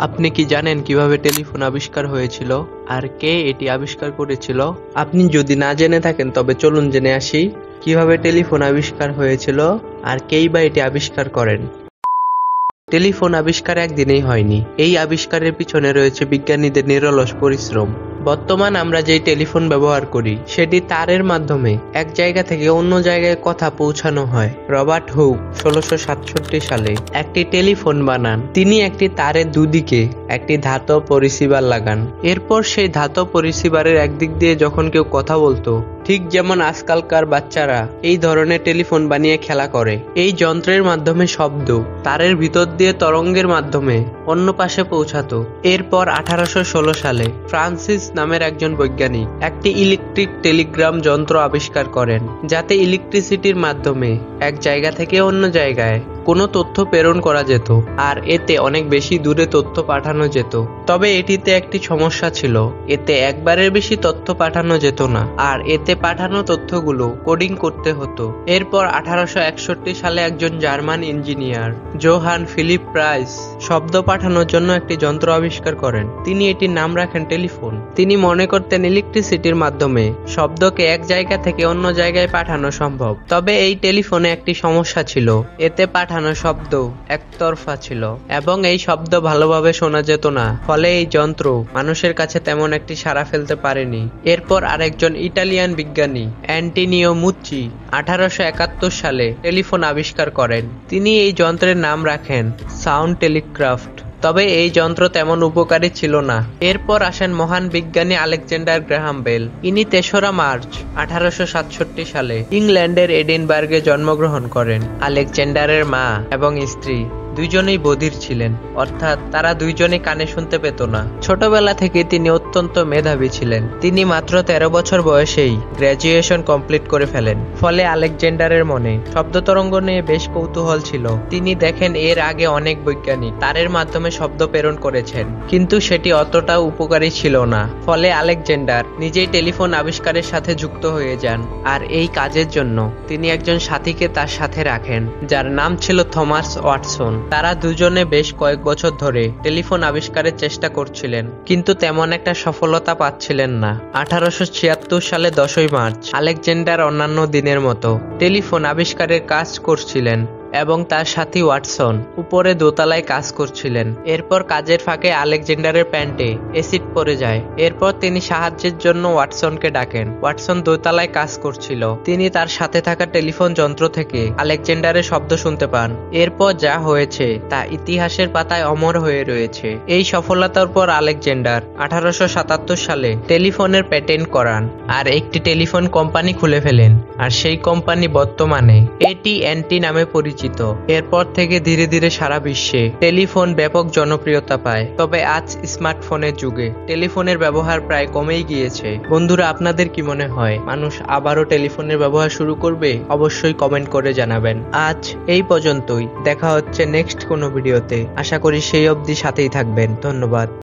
আপনি কি জানেন কিভাবে টেলিফোন আবিষ্কার হয়েছিল আর কে এটি আবিষ্কার করেছিল? আপনি যদি না জেনে থাকেন তবে চলুন জেনে আসি কিভাবে টেলিফোন আবিষ্কার হয়েছিল আর কেই বা এটি আবিষ্কার করেন। টেলিফোন আবিষ্কার একদিনেই হয়নি। এই আবিষ্কারের পিছনে রয়েছে বিজ্ঞানীদের নিরলস পরিশ্রম। বর্তমান আমরা যেই টেলিফোন ব্যবহার করি সেটি তারের মাধ্যমে এক জায়গা থেকে অন্য জায়গায় কথা পৌঁছানো হয়। রবার্ট হুক 1667 সালে একটি টেলিফোন বানান। তিনি একটি তারের দুদিকে একটি ধাতব রিসিভার লাগান। এরপর সেই ধাতব রিসিভারের একদিক দিয়ে যখন কেউ কথা বলতো, ঠিক যেমন আজকালকার বাচ্চারা এই ধরনের টেলিফোন বানিয়ে খেলা করে, এই যন্ত্রের মাধ্যমে শব্দ তারের ভিতর দিয়ে তরঙ্গের মাধ্যমে অন্য পাশে পৌঁছাতো। এরপর 1816 সালে ফ্রান্সিস নামের একজন বৈজ্ঞানিক একটি ইলেকট্রিক টেলিগ্রাম যন্ত্র আবিষ্কার করেন, যাতে ইলেকট্রিসিটির মাধ্যমে এক জায়গা থেকে অন্য জায়গায় কোনো তথ্য প্রেরণ করা যেত, আর এতে অনেক বেশি দূরে তথ্য পাঠানো যেত। তবে এটিতে একটি সমস্যা ছিল, এতে একবারের বেশি তথ্য পাঠানো যেত না, আর এতে পাঠানো তথ্যগুলো কোডিং করতে হতো। এরপর 1861 সালে একজন German engineer Johann Philipp Reis শব্দ পাঠানোর জন্য একটি যন্ত্র আবিষ্কার করেন। তিনি এটির নাম রাখেন টেলিফোন। তিনি মনে করতেন ইলেকট্রিসিটির মাধ্যমে শব্দকে এক জায়গা থেকে অন্য জায়গায় পাঠানো সম্ভব। তবে এই টেলিফোনে একটি সমস্যা ছিল, এতে পাঠানো শব্দ একতরফা ছিল এবং এই শব্দ ভালোভাবে শোনা যেত না, ফলে এই যন্ত্র মানুষের কাছে তেমন একটি সাড়া ফেলতে পারেনি। এরপর আরেকজন ইটালিয়ান বিজ্ঞানী অ্যান্টোনিও মুচ্চি 1871 সালে টেলিফোন আবিষ্কার করেন। তিনি এই যন্ত্রের নাম রাখেন সাউন্ড টেলিগ্রাফ। তবে এই যন্ত্র তেমন উপকারী ছিল না। এরপর আসেন মহান বিজ্ঞানী আলেকজান্ডার গ্রাহাম বেল। ইনি 3রা মার্চ 1867 সালে ইংল্যান্ডের এডিনবার্গে জন্মগ্রহণ করেন। আলেকজান্ডারের মা এবং স্ত্রী দুইজনেই বধির ছিলেন, অর্থাৎ তারা দুইজনেই কানে শুনতে পেত না। ছোটবেলা থেকে তিনি অত্যন্ত মেধাবী ছিলেন। তিনি মাত্র 13 বছর বয়সেই গ্র্যাজুয়েশন কমপ্লিট করে ফেলেন। ফলে আলেকজান্ডারের মনে শব্দ তরঙ্গ নিয়ে বেশ কৌতূহল ছিল। তিনি দেখেন এর আগে অনেক বৈজ্ঞানিক তারের মাধ্যমে শব্দ প্রেরণ করেছেন, কিন্তু সেটি অতটা উপকারী ছিল না। ফলে আলেকজান্ডার নিজেই টেলিফোন আবিষ্কারের সাথে যুক্ত হয়ে যান, আর এই কাজের জন্য তিনি একজন সাথীকে তার সাথে রাখেন, যার নাম ছিল থমাস ওয়াটসন। তারা দুজনে বেশ কয়েক বছর ধরে টেলিফোন আবিষ্কারের চেষ্টা করছিলেন, কিন্তু তেমন একটা সফলতা পাচ্ছিলেন না। 1876 সালে 10ই মার্চ আলেকজান্ডার অন্যান্য দিনের মতো টেলিফোন আবিষ্কারের কাজ করছিলেন এবং তার সাথী ওয়াটসন উপরে দোতলায় কাজ করছিলেন। এরপর কাজের ফাঁকে আলেকজান্ডারের প্যান্টে অ্যাসিড পড়ে যায়। এরপর তিনি সাহায্যের জন্য ওয়াটসনকে ডাকেন। ওয়াটসন দোতলায় কাজ করছিল। তিনি তার সাথে থাকা টেলিফোন যন্ত্র থেকে আলেকজান্ডারের শব্দ শুনতে পান। এরপর যা হয়েছে তা ইতিহাসের পাতায় অমর হয়ে রয়েছে। এই সফলতার পর আলেকজান্ডার 1877 সালে টেলিফোনের প্যাটেন্ট করান আর একটি টেলিফোন কোম্পানি খুলে ফেলেন, আর সেই কোম্পানি বর্তমানে AT&T নামে পরিচিত। এরপর থেকে ধীরে ধীরে সারা বিশ্বে টেলিফোন ব্যাপক জনপ্রিয়তা পায়। তবে আজ স্মার্টফোনের যুগে টেলিফোনের ব্যবহার প্রায় কমেই গিয়েছে। বন্ধুরা, আপনাদের কি মনে হয় মানুষ আবারও টেলিফোনের ব্যবহার শুরু করবে? অবশ্যই কমেন্ট করে জানাবেন। আজ এই পর্যন্তই, দেখা হচ্ছে নেক্সট কোনো ভিডিওতে। আশা করি সেই অবধি সাথেই থাকবেন। ধন্যবাদ।